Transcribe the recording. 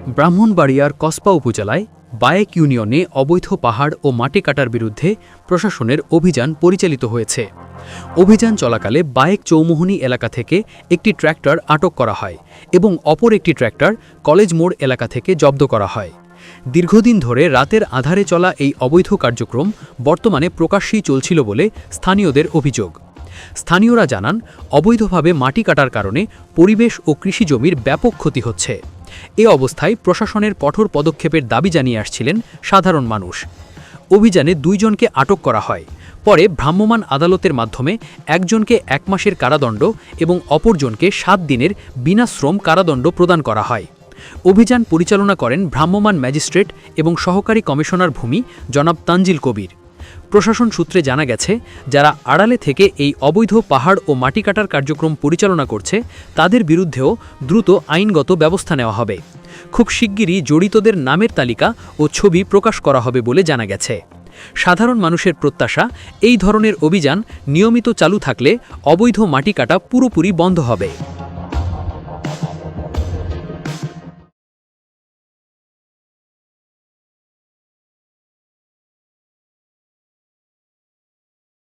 ব্রাহ্মণবাড়িয়ার কসবা উপজেলায় বায়েক ইউনিয়নে অবৈধ পাহাড় ও মাটি কাটার বিরুদ্ধে প্রশাসনের অভিযান পরিচালিত হয়েছে। অভিযান চলাকালে বায়েক চৌমুহনী এলাকা থেকে একটি ট্র্যাক্টর আটক করা হয় এবং অপর একটি ট্র্যাক্টর কলেজ মোড় এলাকা থেকে জব্দ করা হয়। দীর্ঘদিন ধরে রাতের আধারে চলা এই অবৈধ কার্যক্রম বর্তমানে প্রকাশ্যেই চলছিল বলে স্থানীয়দের অভিযোগ। স্থানীয়রা জানান, অবৈধভাবে মাটি কাটার কারণে পরিবেশ ও কৃষিজমির ব্যাপক ক্ষতি হচ্ছে। এ অবস্থায় প্রশাসনের কঠোর পদক্ষেপের দাবি জানিয়ে আসছিলেন সাধারণ মানুষ। অভিযানে 2 জনকে আটক করা হয়। পরে ভ্রাম্যমাণ আদালতের মাধ্যমে একজনকে 1 মাসের কারাদণ্ড এবং অপরজনকে 7 দিনের বিনাশ্রম কারাদণ্ড প্রদান করা হয়। অভিযান পরিচালনা করেন ভ্রাম্যমাণ ম্যাজিস্ট্রেট এবং সহকারী কমিশনার ভূমি জনাব তানজিল কবির। প্রশাসন সূত্রে জানা গেছে, যারা আড়ালে থেকে এই অবৈধ পাহাড় ও মাটি কাটার কার্যক্রম পরিচালনা করছে তাদের বিরুদ্ধেও দ্রুত আইনগত ব্যবস্থা নেওয়া হবে। খুব শিগগিরই জড়িতদের নামের তালিকা ও ছবি প্রকাশ করা হবে বলে জানা গেছে। সাধারণ মানুষের প্রত্যাশা, এই ধরনের অভিযান নিয়মিত চালু থাকলে অবৈধ মাটি কাটা পুরোপুরি বন্ধ হবে।